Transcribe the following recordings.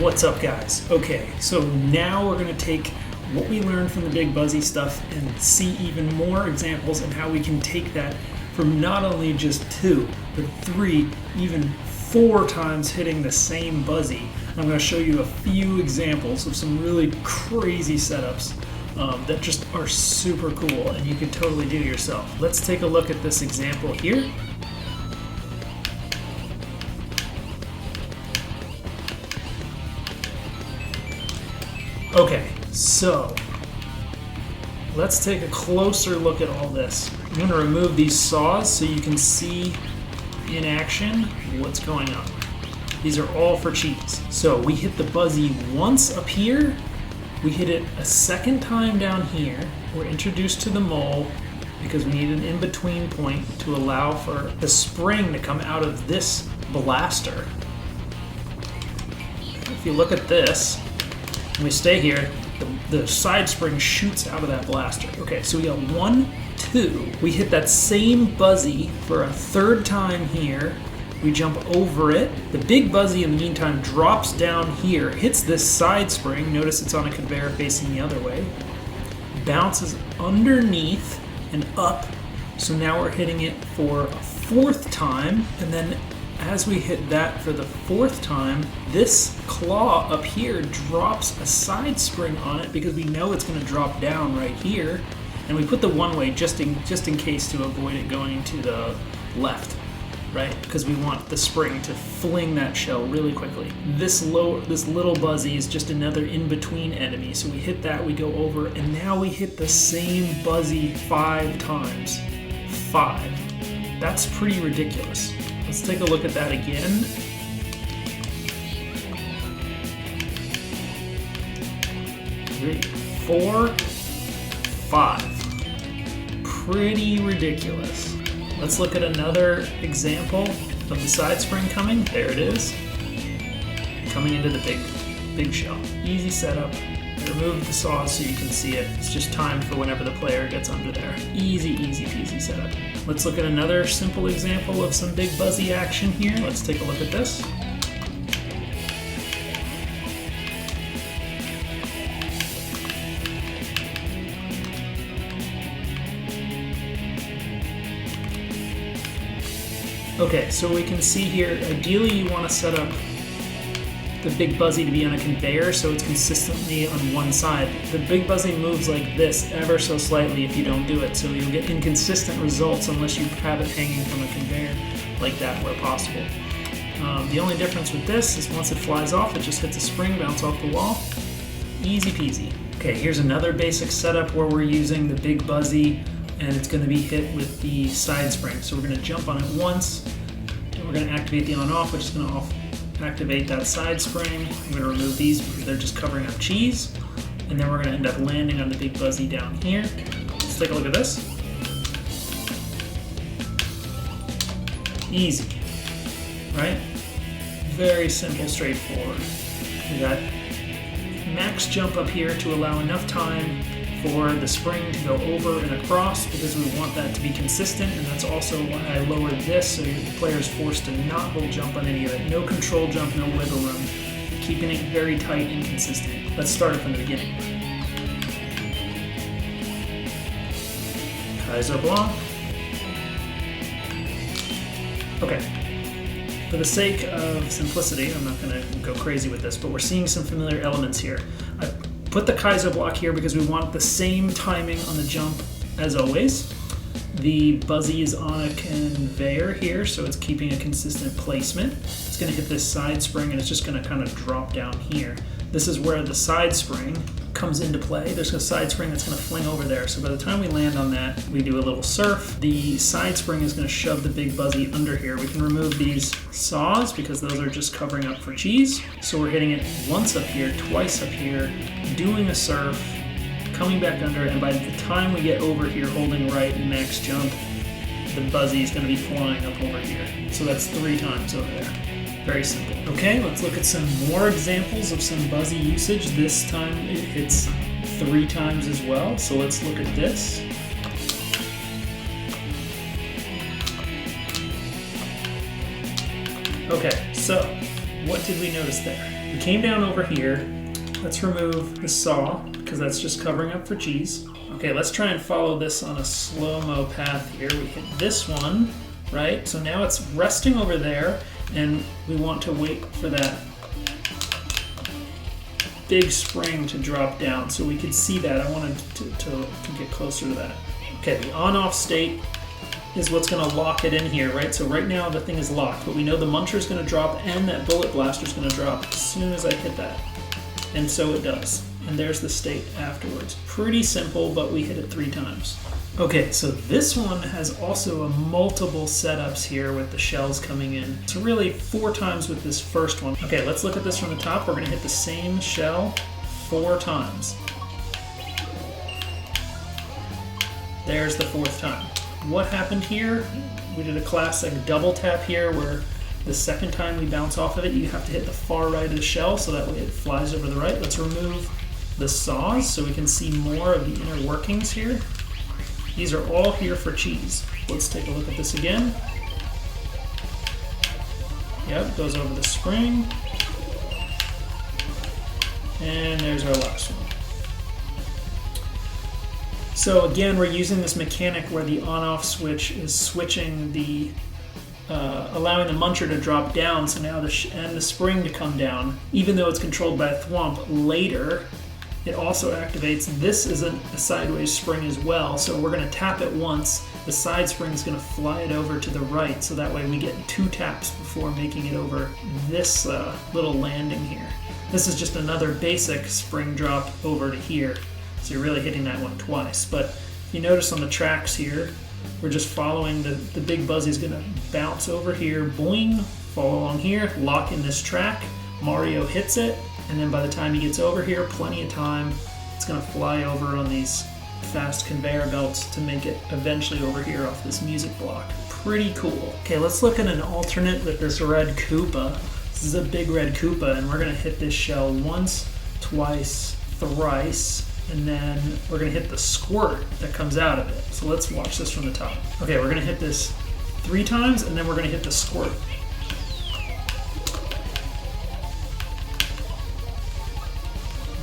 What's up, guys? Okay, so now we're going to take what we learned from the Big Buzzy stuff and see even more examples and how we can take that from not only just 2, but 3, even 4 times hitting the same buzzy. I'm going to show you a few examples of some really crazy setups that just are super cool and you can totally do yourself. Let's take a look at this example here. Okay, so let's take a closer look at all this. I'm going to remove these saws so you can see in action what's going on. These are all for cheese. So we hit the buzzy once up here, we hit it a second time down here. We're introduced to the mole because we need an in-between point to allow for the spring to come out of this blaster. If you look at this, and we stay here, the side spring shoots out of that blaster. Okay, so we got 1, 2. We hit that same buzzy for a third time here. We jump over it. The Big Buzzy in the meantime drops down here, hits this side spring. Notice it's on a conveyor facing the other way. Bounces underneath and up. So now we're hitting it for a 4th time, and then as we hit that for the 4th time, this claw up here drops a side spring on it because we know it's going to drop down right here. And we put the one way just in case to avoid it going to the left, right? Because we want the spring to fling that shell really quickly. This little buzzy is just another in-between enemy. So we hit that, we go over, and now we hit the same buzzy 5 times. 5. That's pretty ridiculous. Let's take a look at that again. 3, 4, 5. Pretty ridiculous. Let's look at another example of the side spring coming. There it is. Coming into the big shell. Easy setup. I removed the saws so you can see it. It's just time for whenever the player gets under there. Easy peasy setup. Let's look at another simple example of some Big Buzzy action here. Let's take a look at this. Okay, so we can see here, ideally you want to set up the Big Buzzy to be on a conveyor so it's consistently on one side. The Big Buzzy moves like this ever so slightly if you don't do it, so you'll get inconsistent results unless you have it hanging from a conveyor like that where possible. The only difference with this is once it flies off, it just hits a spring, bounce off the wall. Easy peasy. Okay, here's another basic setup where we're using the Big Buzzy and it's going to be hit with the side spring. So we're going to jump on it once and we're going to activate the on-off, which is going to activate that side spring. I'm going to remove these because they're just covering up cheese. And then we're going to end up landing on the Big Buzzy down here. Let's take a look at this. Easy, right? Very simple, straightforward. We got max jump up here to allow enough time for the spring to go over and across because we want that to be consistent, and that's also why I lowered this so the player's forced to not hold jump on any of it. No control jump, no wiggle room. Keeping it very tight and consistent. Let's start it from the beginning. Kaizo block. Okay. For the sake of simplicity, I'm not going to go crazy with this, but we're seeing some familiar elements here. I put the Kaizo block here because we want the same timing on the jump as always. The buzzy is on a conveyor here, so it's keeping a consistent placement. It's going to hit this side spring and it's just going to kind of drop down here. This is where the side spring comes into play. There's a side spring that's going to fling over there. So by the time we land on that, we do a little surf. The side spring is going to shove the Big Buzzy under here. We can remove these saws because those are just covering up for cheese. So we're hitting it once up here, twice up here, doing a surf, coming back under, and by the time we get over here holding right and max jump, the buzzy is going to be flying up over here. So that's 3 times over there. Very simple. Okay, let's look at some more examples of some buzzy usage. This time it hits 3 times as well. So let's look at this. Okay, so what did we notice there? we came down over here. Let's remove the saw, because that's just covering up for cheese. Okay, let's try and follow this on a slow-mo path here. We hit this one, right? So now it's resting over there, and we want to wait for that big spring to drop down so we could see that. I wanted to get closer to that. Okay, the on-off state is what's going to lock it in here, right? So right now the thing is locked, but we know the muncher is going to drop and that bullet blaster is going to drop as soon as I hit that. And so it does. And there's the state afterwards. Pretty simple, but we hit it 3 times. Okay, so this one has also a multiple setups here with the shells coming in. So really 4 times with this first one. Okay, let's look at this from the top. We're going to hit the same shell 4 times. There's the 4th time. What happened here? We did a classic double tap here where the second time we bounce off of it, you have to hit the far right of the shell so that way it flies over the right. Let's remove the saws so we can see more of the inner workings here. These are all here for cheese. Let's take a look at this again. Yep, goes over the spring. And there's our last one. So again, we're using this mechanic where the on-off switch is switching the, allowing the muncher to drop down, so now and the spring to come down. Even though it's controlled by a thwomp later, it also activates. This is a sideways spring as well, so we're going to tap it once. The side spring is going to fly it over to the right, so that way we get 2 taps before making it over this little landing here. This is just another basic spring drop over to here. So you're really hitting that one twice. But if you notice on the tracks here, we're just following the Big Buzzy is going to bounce over here, boing, follow along here, lock in this track. Mario hits it, and then by the time he gets over here, plenty of time, it's going to fly over on these fast conveyor belts to make it eventually over here off this music block. Pretty cool. Okay, let's look at an alternate with this red Koopa. This is a big red Koopa, and we're going to hit this shell once, twice, thrice, and then we're going to hit the squirt that comes out of it. So let's watch this from the top. Okay, we're going to hit this 3 times, and then we're going to hit the squirt.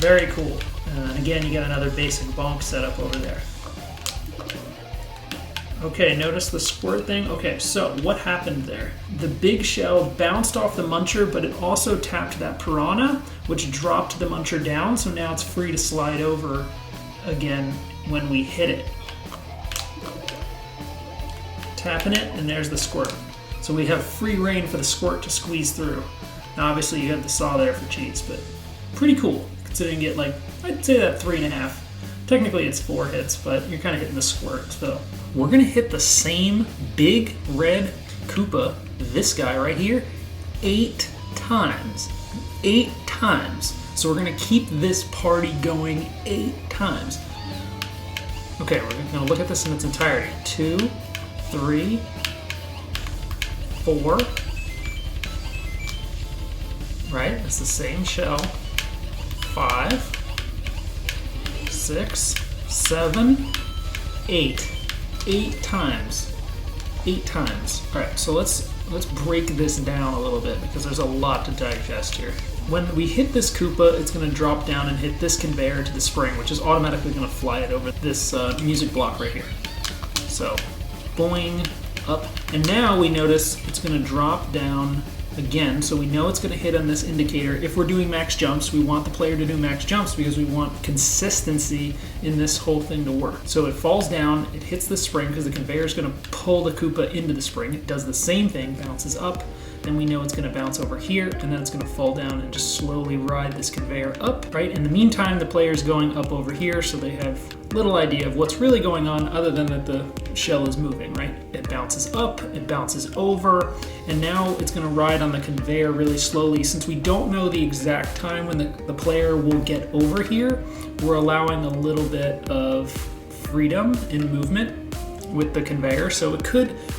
Very cool. And again, you got another basic bonk setup over there. Okay, notice the squirt thing? Okay, so what happened there? The big shell bounced off the muncher, but it also tapped that piranha, which dropped the muncher down, so now it's free to slide over again when we hit it. Tapping it, and there's the squirt. So we have free reign for the squirt to squeeze through. Now obviously you have the saw there for cheese, but pretty cool, considering you get like, I'd say that 3.5. Technically it's 4 hits, but you're kind of hitting the squirt, so. We're gonna hit the same big red Koopa, this guy right here, 8 times. 8 times. So we're gonna keep this party going 8 times. Okay, we're gonna look at this in its entirety. 2, 3, 4. Right, it's the same shell. 5, 6, 7, 8. 8 times. 8 times. All right, so let's break this down a little bit because there's a lot to digest here. When we hit this Koopa, it's going to drop down and hit this conveyor to the spring, which is automatically going to fly it over this music block right here. So, boing, up. And now we notice it's going to drop down again, so we know it's going to hit on this indicator. If we're doing max jumps, we want the player to do max jumps because we want consistency in this whole thing to work. So it falls down, it hits the spring because the conveyor is going to pull the Koopa into the spring. It does the same thing, bounces up, then we know it's going to bounce over here, and then it's going to fall down and just slowly ride this conveyor up, right? In the meantime, the player's going up over here, so they have little idea of what's really going on other than that the shell is moving, right? It bounces up, it bounces over, and now it's going to ride on the conveyor really slowly. Since we don't know the exact time when the player will get over here, we're allowing a little bit of freedom in movement with the conveyor. So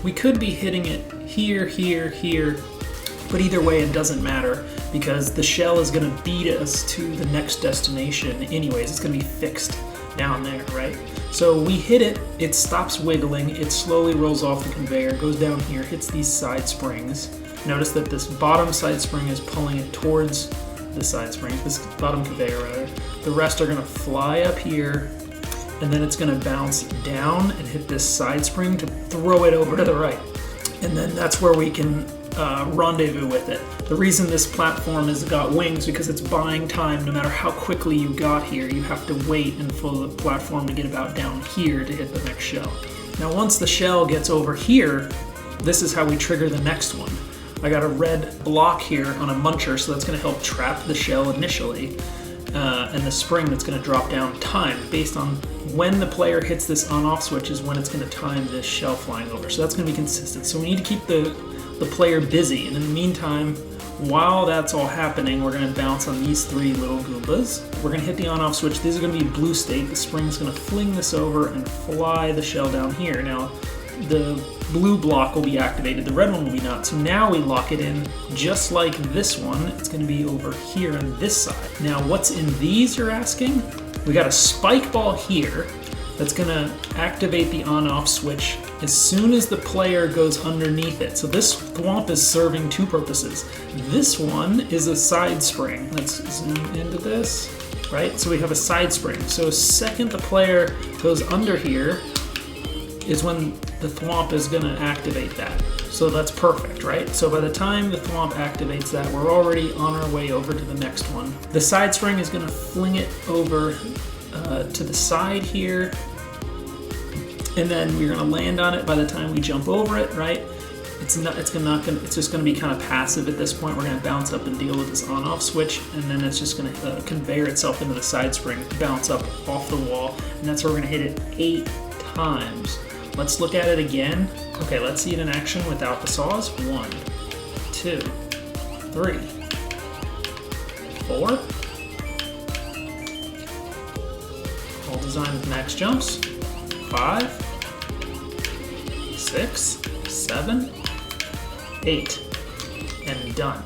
we could be hitting it here, here, here, but either way it doesn't matter because the shell is going to beat us to the next destination anyways. It's going to be fixed down there, right? So we hit it, it stops wiggling, it slowly rolls off the conveyor, goes down here, hits these side springs. Notice that this bottom side spring is pulling it towards this side spring, this bottom conveyor rather. The rest are gonna fly up here, and then it's gonna bounce down and hit this side spring to throw it over to the right. And then that's where we can rendezvous with it. The reason this platform has got wings because it's buying time. No matter how quickly you got here, you have to wait for the platform to get about down here to hit the next shell. Now once the shell gets over here, this is how we trigger the next one. I got a red block here on a muncher, so that's going to help trap the shell initially, and the spring that's going to drop down timed based on when the player hits this on-off switch is when it's going to time this shell flying over. So that's going to be consistent. So we need to keep the player busy, and in the meantime, while that's all happening, we're going to bounce on these 3 little Goombas. We're going to hit the on-off switch. These are going to be blue state. The spring's going to fling this over and fly the shell down here. Now, the blue block will be activated, the red one will be not. So now we lock it in just like this one. It's going to be over here on this side. Now, what's in these, you're asking? We got a spike ball here that's going to activate the on-off switch as soon as the player goes underneath it. So this thwomp is serving 2 purposes. This one is a side spring. Let's zoom into this, right? So we have a side spring. So second the player goes under here is when the thwomp is going to activate that. So that's perfect, right? So by the time the thwomp activates that, we're already on our way over to the next one. The side spring is going to fling it over to the side here, and then we're going to land on it by the time we jump over it, right? It's just going to be kind of passive at this point. We're going to bounce up and deal with this on-off switch, and then it's just going to conveyor itself into the side spring, bounce up off the wall, and that's where we're going to hit it 8 times. Let's look at it again. Okay, let's see it in action without the saws. 1, 2, 3, 4. All designed with max jumps. 5, 6, 7, 8, and done.